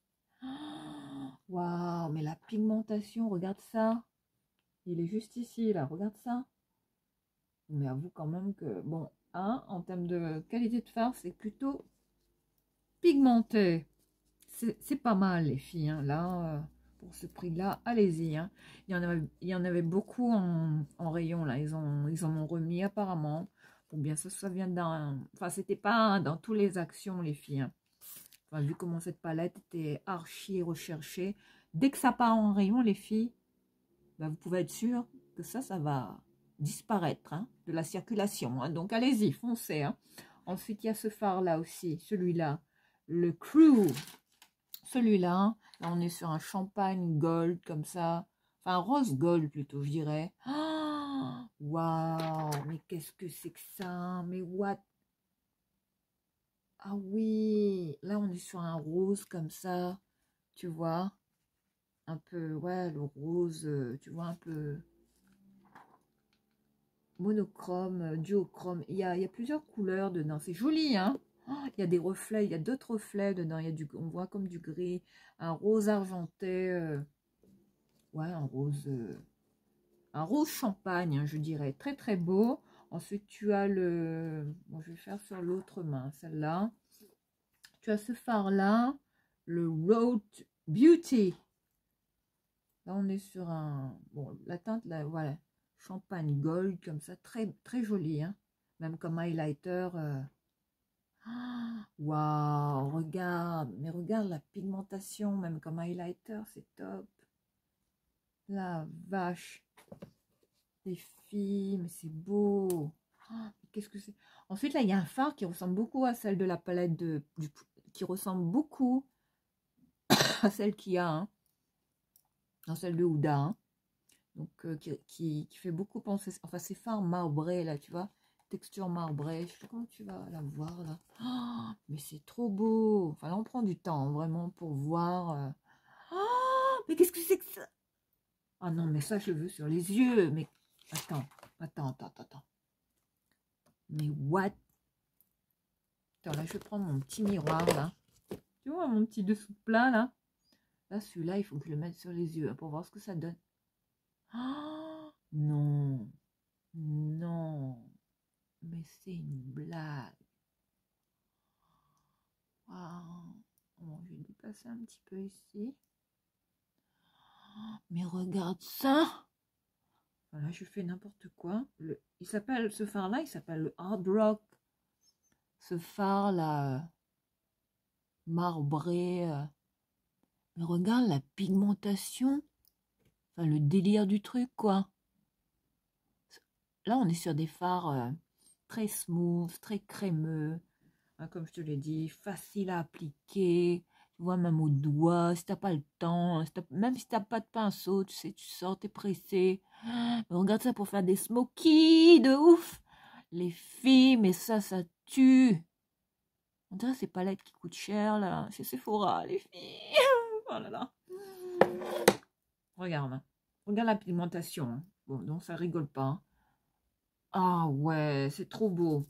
Waouh, mais la pigmentation, regarde ça. Il est juste ici, là, regarde ça. Mais avoue quand même que, bon, hein, en termes de qualité de fard, c'est plutôt pigmenté. C'est pas mal, les filles, hein, là, pour ce prix-là, allez-y. Hein. Il y en avait beaucoup en rayon, là, ils en ont remis apparemment. Bon, bien, ça vient d'un... Enfin, c'était pas dans tous les actions, les filles. Hein. Enfin, vu comment cette palette était archi recherchée, dès que ça part en rayon, les filles, ben, vous pouvez être sûr que ça va disparaître hein, de la circulation. Hein. Donc, allez-y, foncez. Hein. Ensuite, il y a ce phare-là aussi, celui-là, le Crew. Celui-là, là, on est sur un champagne gold comme ça. Enfin, un rose gold plutôt, je dirais. Waouh, mais qu'est-ce que c'est que ça? Mais what? Ah oui, là, on est sur un rose comme ça. Tu vois? Un peu, ouais, le rose, tu vois, un peu monochrome, duochrome. Il y a plusieurs couleurs dedans. C'est joli, hein? Il y a des reflets, il y a d'autres reflets dedans. Il y a on voit comme du gris, un rose argenté. Ouais, un rose champagne, hein, je dirais. Très, très beau. Ensuite, tu as le... Bon, je vais faire sur l'autre main, celle-là. Tu as ce phare-là, le Road Beauty. Là, on est sur un... Bon, la teinte, là, voilà. Champagne gold, comme ça. Très, très joli, hein. Même comme highlighter. Waouh, regarde. Mais regarde la pigmentation, même comme highlighter, c'est top. La vache. Les filles, mais c'est beau. Qu'est-ce que c'est? Ensuite, là, il y a un fard qui ressemble beaucoup à celle de la palette qui ressemble beaucoup à celle qu'il y a, hein, dans celle de Huda. Hein. Donc, qui fait beaucoup penser. Enfin, ces fards marbrés, là, tu vois. Texture marbrée. Je sais pas comment tu vas la voir, là. Mais c'est trop beau. Enfin, là, on prend du temps, vraiment, pour voir. Mais qu'est-ce que c'est que ça? Ah non, mais ça, je le veux sur les yeux. Mais attends. Mais what? Attends, là, je vais prendre mon petit miroir, là. Tu vois, mon petit dessous de plat, là. Là, celui-là, il faut que je le mette sur les yeux, hein, pour voir ce que ça donne. Non. Non. Mais c'est une blague. Waouh. Bon, je vais lui passer un petit peu ici. Mais regarde ça. Voilà, je fais n'importe quoi. Ce phare-là, il s'appelle le Hard Rock. Ce phare-là, marbré. Mais regarde la pigmentation. Enfin, le délire du truc, quoi. Là, on est sur des fards très smooth, très crémeux. Hein, comme je te l'ai dit, facile à appliquer. Tu vois, même au doigt, si t'as pas le temps, même si t'as pas de pinceau, tu sais, tu sors, t'es pressé. Mais regarde ça pour faire des smokies de ouf. Les filles, mais ça tue. On dirait ces palettes qui coûtent cher, là. Chez Sephora, les filles. Oh là là. Regarde. Hein. Regarde la pigmentation. Hein. Bon, donc ça rigole pas. Hein. Ah ouais, c'est trop beau.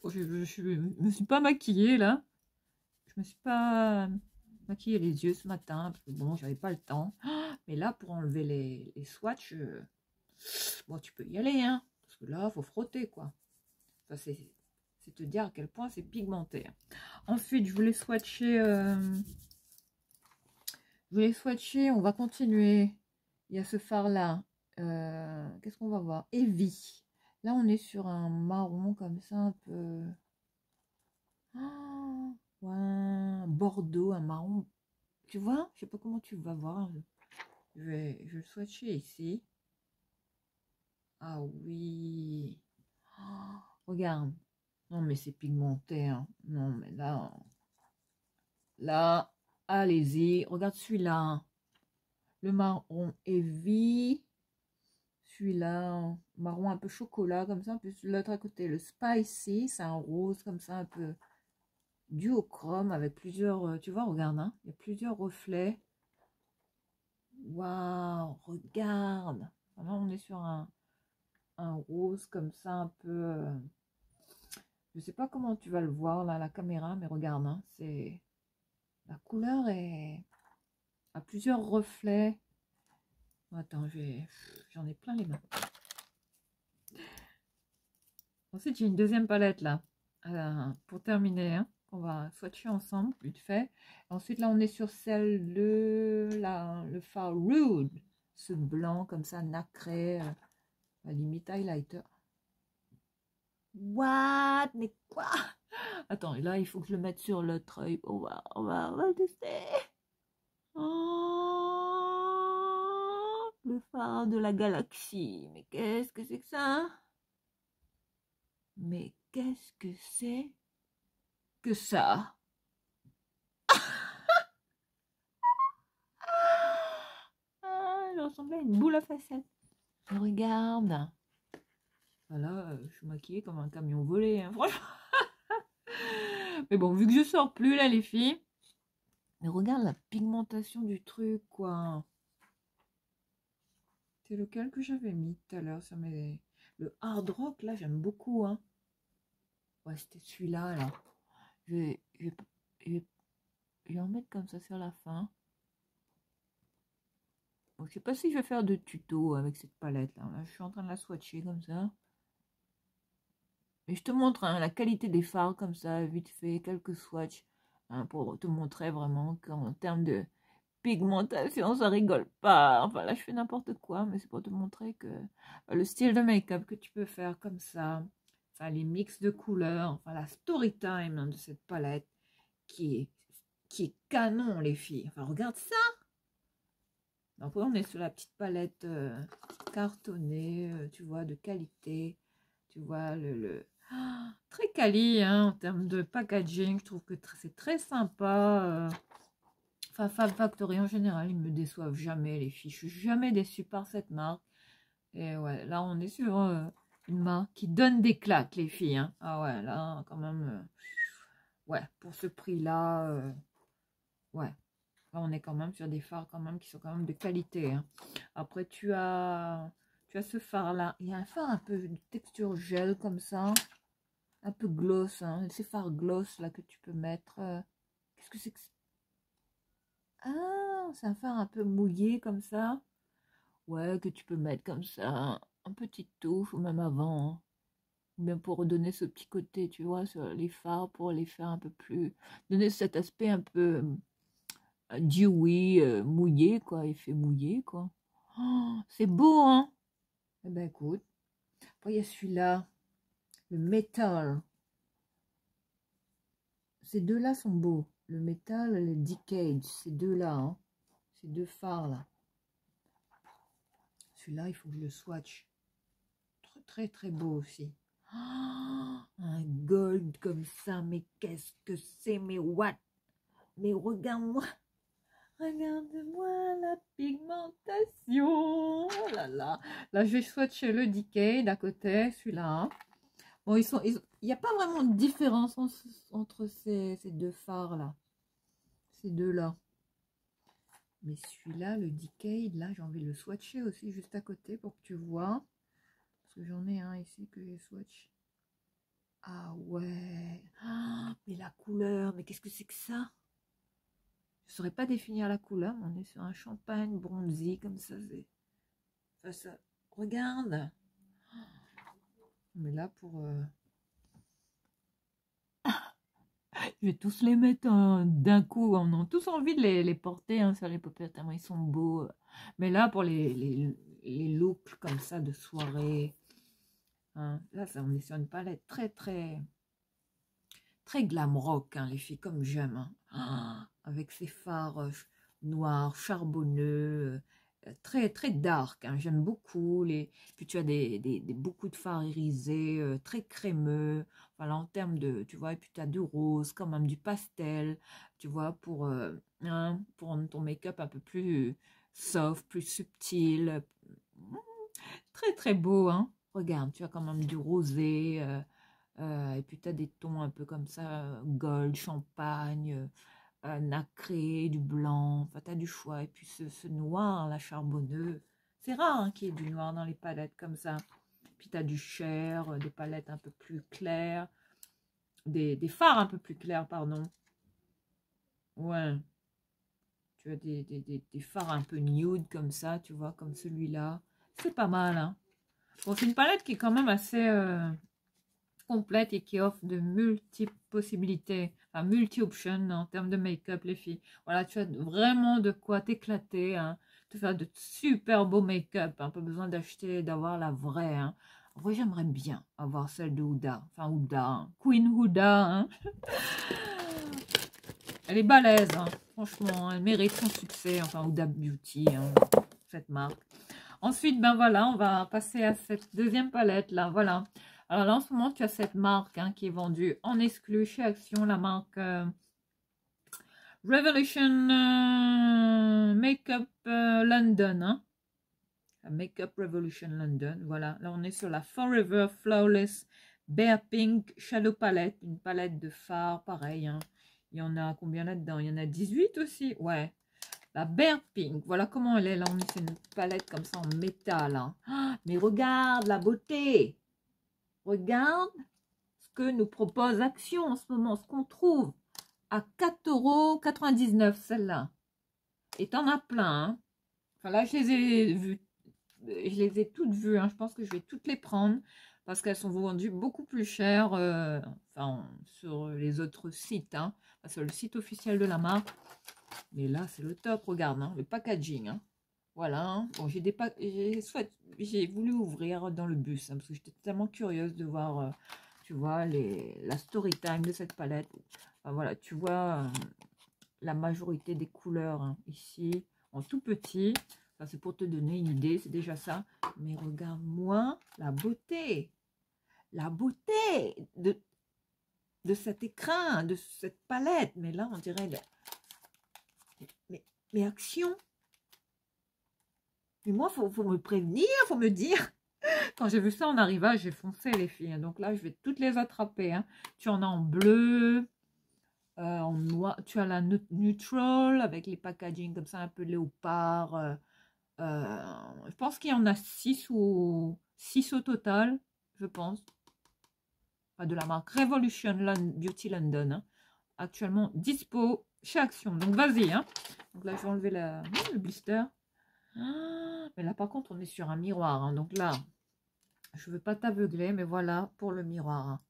Je me suis pas maquillée, là. Je me suis pas maquillé les yeux ce matin, parce que bon, j'avais pas le temps. Mais là, pour enlever les swatchs, bon, tu peux y aller, hein. Parce que là, faut frotter, quoi. Ça, c'est te dire à quel point c'est pigmenté. Ensuite, je voulais swatcher... on va continuer. Il y a ce phare-là. Qu'est-ce qu'on va voir? Evie. Là, on est sur un marron comme ça, un peu... ouais, un bordeaux, un marron. Tu vois? Je sais pas comment tu vas voir. Je vais le swatcher ici. Ah oui. Regarde. Non, mais c'est pigmenté. Hein. Non, mais là, allez-y. Regarde celui-là. Hein. Le marron heavy. Celui-là, marron un peu chocolat, comme ça. Plus l'autre à côté, le spicy. C'est un rose, comme ça, un peu duochrome avec plusieurs, tu vois, regarde, hein, il y a plusieurs reflets. Waouh, regarde. Là, on est sur un rose comme ça, un peu... je sais pas comment tu vas le voir, là, à la caméra, mais regarde, hein, c'est... La couleur est... a plusieurs reflets. Attends, j'en ai plein les mains. Ensuite, j'ai une deuxième palette, là, pour terminer, hein. On va swatcher ensemble, vite fait. Ensuite, là, on est sur celle de le fard Rude. Ce blanc, comme ça, nacré, à la limite highlighter. What? Mais quoi? Attends, là, il faut que je le mette sur l'autre œil. On va tester. Oh, le phare de la galaxie. Mais qu'est-ce que c'est que ça? Mais qu'est-ce que c'est que ça? Ah, il ressemblait à une boule à facettes. Regarde. Voilà, je suis maquillée comme un camion volé, hein, franchement. Mais bon, vu que je sors plus là, les filles. Mais regarde la pigmentation du truc, quoi. C'est lequel que j'avais mis tout à l'heure sur mes... Le hard rock, là, j'aime beaucoup, hein. Ouais, c'était celui-là, là. Je vais en mettre comme ça sur la fin. Bon, je sais pas si je vais faire de tuto avec cette palette, là. Là, je suis en train de la swatcher comme ça. Mais je te montre, hein, la qualité des fards comme ça, vite fait, quelques swatchs, hein, pour te montrer vraiment qu'en termes de pigmentation, ça rigole pas. Enfin, là, je fais n'importe quoi, mais c'est pour te montrer que le style de make-up que tu peux faire comme ça, enfin, les mix de couleurs, enfin, la story time, hein, de cette palette qui est canon, les filles. Enfin, regarde ça. Donc, on est sur la petite palette cartonnée, tu vois, de qualité. Tu vois, très quali, hein, en termes de packaging. Je trouve que c'est très sympa. Enfin, Fab Factory en général, ils me déçoivent jamais, les filles. Je suis jamais déçue par cette marque. Et ouais, là, on est sur une marque qui donne des claques, les filles, hein. Ah ouais, là, quand même, ouais, pour ce prix-là, ouais. Là, on est quand même sur des fards quand même qui sont quand même de qualité, hein. Après, tu as ce phare-là. Il y a un phare un peu de texture gel comme ça. Un peu gloss, hein. Ces fards gloss, là, que tu peux mettre. Qu'est-ce que c'est que ça? Ah, c'est un phare un peu mouillé comme ça. Ouais, que tu peux mettre comme ça, un petit touche ou même avant, hein. Ou bien pour redonner ce petit côté, tu vois, sur les fards, pour les faire un peu plus... Donner cet aspect un peu dewy, mouillé, quoi, effet mouillé, quoi. Oh, c'est beau, hein? Eh ben, écoute. Après, il y a celui-là, le métal. Ces deux-là sont beaux. Le métal et le decade, ces deux-là, hein. Ces deux fards-là. Celui-là, il faut que je le swatch. Très, très, très beau aussi. Oh, un gold comme ça, mais qu'est-ce que c'est? Mais what? Mais regarde-moi. Regarde-moi la pigmentation. Oh là là. Là, je vais swatcher le decade à côté, celui-là, hein. Bon, il n'y a pas vraiment de différence entre ces deux fards-là. Ces deux-là. Mais celui-là, le decade, là, j'ai envie de le swatcher aussi juste à côté pour que tu vois. Parce que j'en ai un ici que j'ai swatch. Ah ouais. Ah, mais la couleur, mais qu'est-ce que c'est que ça? Je ne saurais pas définir la couleur, mais on est sur un champagne bronzy comme ça. Enfin, ça. Regarde. Mais là, pour... Je vais tous les mettre d'un coup. On a tous envie de les porter, hein, sur les paupières, tellement ils sont beaux. Mais là, pour les looks comme ça de soirée, hein, là, on est sur une palette très, très, très glam rock, hein, les filles, comme j'aime, hein. Ah, avec ces fards noirs, charbonneux, très, très dark, hein, j'aime beaucoup. Puis tu as beaucoup de fards irisés, très crémeux. Voilà, en termes de, tu vois, et puis tu as du rose, quand même du pastel, tu vois, pour rendre ton make-up un peu plus soft, plus subtil. Très, très beau, hein. Regarde, tu as quand même du rosé, Et puis tu as des tons un peu comme ça, gold, champagne, nacré, du blanc, enfin tu as du choix. Et puis ce noir, là, charbonneux, c'est rare hein, qu'il y ait du noir dans les palettes comme ça. Puis tu as du chair, des palettes un peu plus claires, des fards un peu plus clairs, pardon. Ouais, tu as des fards un peu nude comme ça, tu vois, comme celui-là. C'est pas mal, hein. Bon, c'est une palette qui est quand même assez complète et qui offre de multiples possibilités, enfin multi-options en termes de make-up, les filles. Voilà, tu as vraiment de quoi t'éclater, hein, te faire de super beaux make-up, hein, pas besoin d'acheter, d'avoir la vraie, hein. Moi, j'aimerais bien avoir celle de Huda, enfin Huda, hein. Queen Huda, hein. Elle est balèze, hein. Franchement, elle mérite son succès, enfin Huda Beauty, hein, cette marque. Ensuite, ben voilà, on va passer à cette deuxième palette là, voilà. Alors là, en ce moment, tu as cette marque hein, qui est vendue en exclu chez Action, la marque Revolution Makeup London. Hein. Makeup Revolution London, voilà. Là, on est sur la Forever Flawless Bare Pink Shadow Palette, une palette de fard, pareil. Hein. Il y en a combien là-dedans? Il y en a 18 aussi, ouais. La Bare Pink, voilà comment elle est. Là, on est sur une palette comme ça en métal. Hein. Ah, mais regarde la beauté. Regarde ce que nous propose Action en ce moment. Ce qu'on trouve à 4,99 € celle-là. Et t'en as plein. Hein. Enfin là, je les ai vues. Je les ai toutes vues. Hein. Je pense que je vais toutes les prendre. Parce qu'elles sont vendues beaucoup plus cher. Enfin, sur les autres sites. Hein. Sur le site officiel de la marque. Mais là, c'est le top, regarde, hein, le packaging. Hein. Voilà. Hein. Bon, j'ai voulu ouvrir dans le bus hein, parce que j'étais tellement curieuse de voir, tu vois, la story time de cette palette. Enfin, voilà, tu vois la majorité des couleurs hein, ici, en tout petit. Enfin, c'est pour te donner une idée, c'est déjà ça. Mais regarde-moi la beauté. La beauté de cet écrin, de cette palette. Mais là, on dirait... Mais Action, mais moi, faut me prévenir, faut me dire. Quand j'ai vu ça en arrivant, j'ai foncé les filles. Donc là, je vais toutes les attraper. Hein. Tu en as en bleu, en noir. Tu as la neutral avec les packaging comme ça, un peu léopard. Je pense qu'il y en a 6 ou 6 au total, je pense. Enfin, de la marque Revolution Beauty London. Hein. Actuellement dispo chez Action. Donc vas-y. Hein. Donc là, je vais enlever le blister. Ah, mais là, par contre, on est sur un miroir. Hein. Donc là, je ne veux pas t'aveugler, mais voilà pour le miroir. Hein.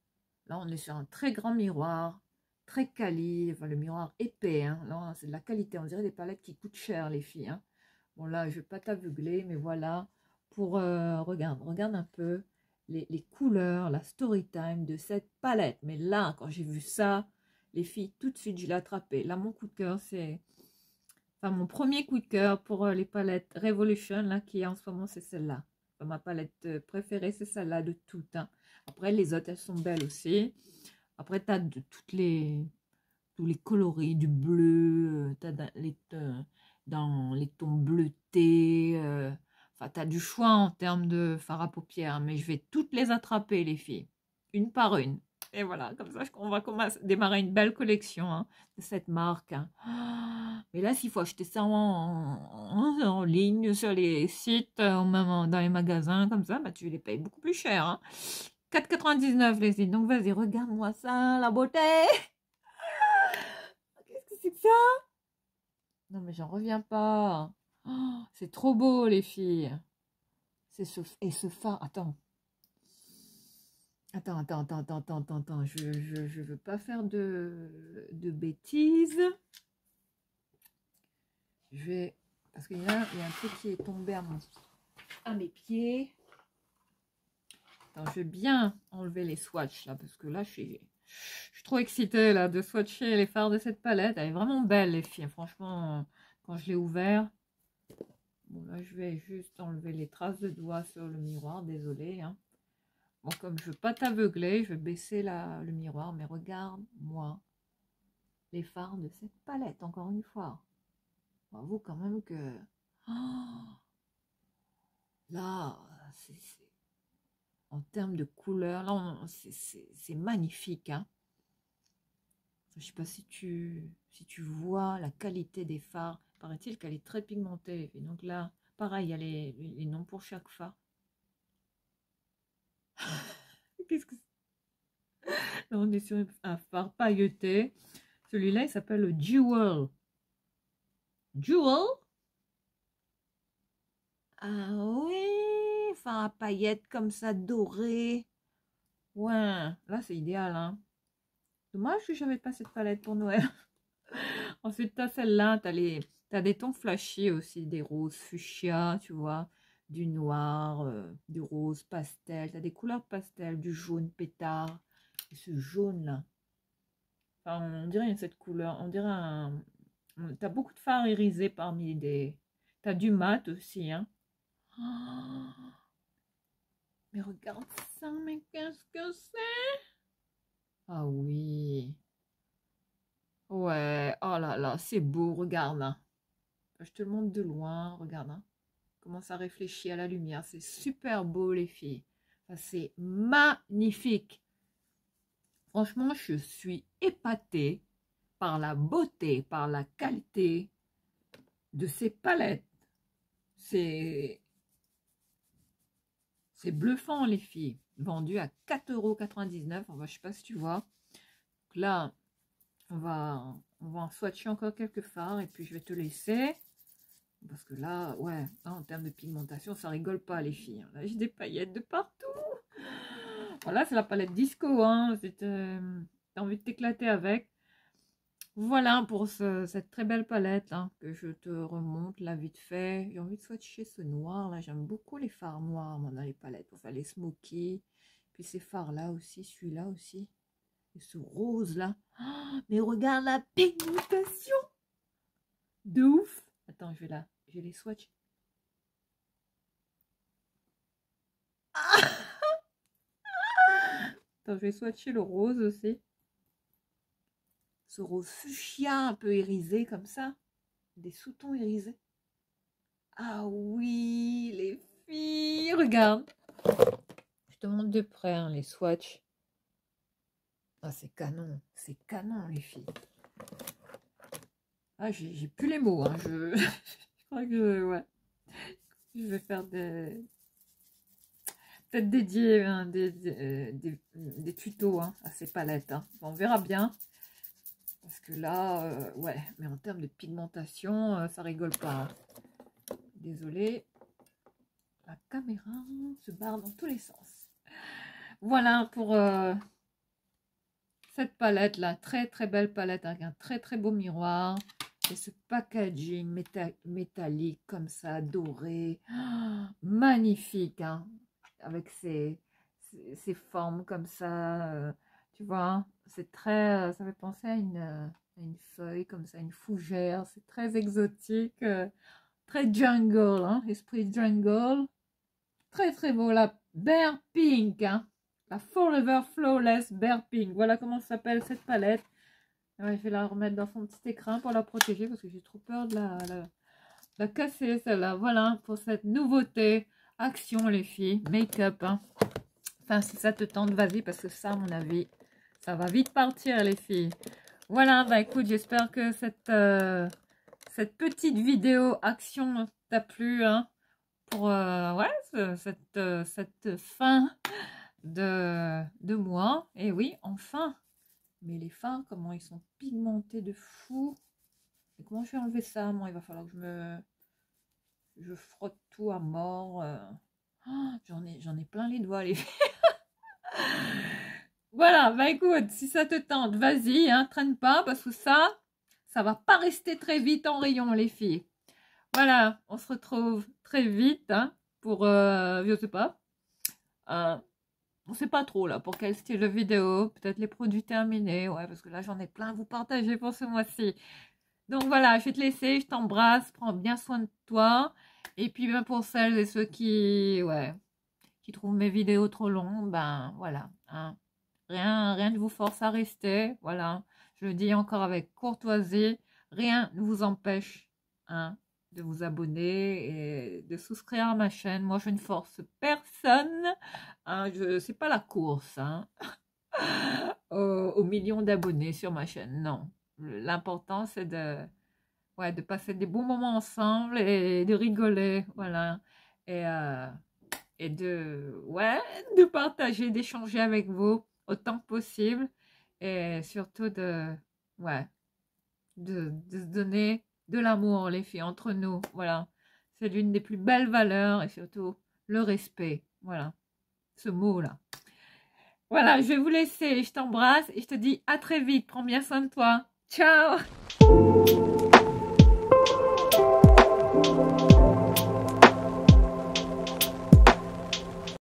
Là, on est sur un très grand miroir, très quali. Enfin, le miroir épais. Hein. Là, c'est de la qualité. On dirait des palettes qui coûtent cher, les filles. Hein. Bon, là, je ne vais pas t'aveugler, mais voilà. Pour, regarde un peu les couleurs, la story time de cette palette. Mais là, quand j'ai vu ça, les filles, tout de suite, je l'ai attrapé. Là, mon coup de cœur, c'est... Enfin, mon premier coup de cœur pour les palettes Revolution, là, qui est en ce moment, c'est celle-là. Enfin, ma palette préférée, c'est celle-là de toutes. Hein. Après, les autres, elles sont belles aussi. Après, tu as de tous les coloris, du bleu, tu as dans les tons bleutés. Enfin, tu as du choix en termes de fard à paupières. Mais je vais toutes les attraper, les filles. Une par une. Et voilà, comme ça, on va démarrer une belle collection hein, de cette marque. Hein. Mais là, s'il faut acheter ça en ligne, sur les sites, ou même dans les magasins, comme ça, bah, tu les payes beaucoup plus cher. Hein. 4,99 les sites. Donc, vas-y, regarde-moi ça, la beauté. Qu'est-ce que c'est que ça? Non, mais j'en reviens pas. Oh, c'est trop beau, les filles. Et ce phare, attends. Attends. Je veux pas faire de bêtises. Je vais... Parce qu'il y a un truc qui est tombé à mes pieds. Attends, je vais bien enlever les swatchs, là, parce que là, je suis trop excitée, là, de swatcher les fards de cette palette. Elle est vraiment belle, les filles. Franchement, quand je l'ai ouvert... Bon, là, je vais juste enlever les traces de doigts sur le miroir. Désolée, hein. Bon, comme je veux pas t'aveugler, je vais baisser le miroir, mais regarde-moi les fards de cette palette, encore une fois. Bravo quand même que... Oh, là, en termes de couleur. Là, c'est magnifique. Hein. Je ne sais pas si tu vois la qualité des fards. Paraît-il qu'elle est très pigmentée. Et donc là, pareil, il y a les noms pour chaque phare. Qu'est-ce que c'est? Là, on est sur un phare pailleté. Celui-là, il s'appelle le Jewel. Jewel? Ah oui, phare à paillettes comme ça, doré. Ouais, là, c'est idéal, hein. Dommage que j'avais pas cette palette pour Noël. Ensuite, tu as celle-là, t'as des tons flashy aussi, des roses fuchsia, tu vois, du noir, du rose pastel, tu as des couleurs pastel, du jaune pétard, et ce jaune-là. Enfin, on dirait cette couleur, on dirait un... Tu as beaucoup de fards irisés parmi des... Tu as du mat aussi, hein. Oh, mais regarde ça, mais qu'est-ce que c'est? Ah oui. Ouais, oh là là, c'est beau, regarde, hein. Je te le montre de loin, regarde, hein. Comment ça réfléchit à la lumière. C'est super beau, les filles. Enfin, c'est magnifique. Franchement, je suis épatée par la beauté, par la qualité de ces palettes. C'est bluffant, les filles. Vendu à 4,99 €. Enfin, je ne sais pas si tu vois. Donc là, on va en swatcher encore quelques fards et puis je vais te laisser. Parce que là, ouais, là, en termes de pigmentation, ça rigole pas, les filles. Là, j'ai des paillettes de partout. Voilà, c'est la palette disco, hein. T'as envie de t'éclater avec. Voilà pour cette très belle palette hein, que je te remonte là vite fait. J'ai envie de swatcher ce noir là. J'aime beaucoup les fards noirs dans les palettes pour faire les smoky. Puis ces fards là aussi, celui-là aussi. Et ce rose là. Oh, mais regarde la pigmentation de ouf. Attends, je vais les swatcher. Ah attends, je vais swatcher le rose aussi. Ce rose fuchsia un peu irisé comme ça. Des sous-tons irisés. Ah oui, les filles, regarde. Je te montre de près hein, les swatchs. Ah, c'est canon les filles. Ah, j'ai plus les mots. Hein. Je crois que ouais. Je vais faire des... Peut-être dédier hein, des tutos hein, à ces palettes. Hein. On verra bien. Parce que là, ouais, mais en termes de pigmentation, ça rigole pas. Hein. Désolée. La caméra se barre dans tous les sens. Voilà pour cette palette là. Très très belle palette avec un très très beau miroir. Et ce packaging métallique comme ça, doré. Oh, magnifique. Hein, avec ces formes comme ça. Tu vois, c'est très... ça fait penser à une feuille comme ça, une fougère. C'est très exotique. Très jungle. Hein, esprit jungle. Très très beau. La Bear Pink. Hein. La Forever Flawless Bear Pink. Voilà comment s'appelle cette palette. Ouais, je vais la remettre dans son petit écrin pour la protéger parce que j'ai trop peur de la casser celle-là. Voilà pour cette nouveauté. Action les filles. Make-up. Hein. Enfin si ça te tente, vas-y parce que ça à mon avis, ça va vite partir les filles. Voilà, bah écoute, j'espère que cette petite vidéo action t'a plu. Hein. Pour ouais, cette fin de mois. Et oui, enfin. Mais les fards, comment ils sont pigmentés de fou. Et comment je vais enlever ça, moi? Il va falloir que je frotte tout à mort. Oh, j'en ai plein les doigts, les filles. Voilà, bah écoute, si ça te tente, vas-y, hein, traîne pas, parce que ça va pas rester très vite en rayon, les filles. Voilà, on se retrouve très vite hein, pour, je sais pas, on sait pas trop là pour quel style de vidéo, peut-être les produits terminés, ouais, parce que là j'en ai plein à vous partager pour ce mois-ci. Donc voilà, je vais te laisser, je t'embrasse, prends bien soin de toi. Et puis ben, pour celles et ceux qui, ouais, qui trouvent mes vidéos trop longues, ben voilà, hein, rien ne vous force à rester, voilà. Je le dis encore avec courtoisie, rien ne vous empêche, hein, de vous abonner et de souscrire à ma chaîne. Moi, je ne force personne. Hein, c'est pas la course hein, aux millions d'abonnés sur ma chaîne. Non. L'important, c'est de passer des bons moments ensemble et de rigoler. Voilà. Et de partager, d'échanger avec vous autant que possible. Et surtout de se donner de l'amour, les filles, entre nous. Voilà. C'est l'une des plus belles valeurs et surtout le respect. Voilà. Ce mot-là. Voilà, je vais vous laisser. Je t'embrasse et je te dis à très vite. Prends bien soin de toi. Ciao!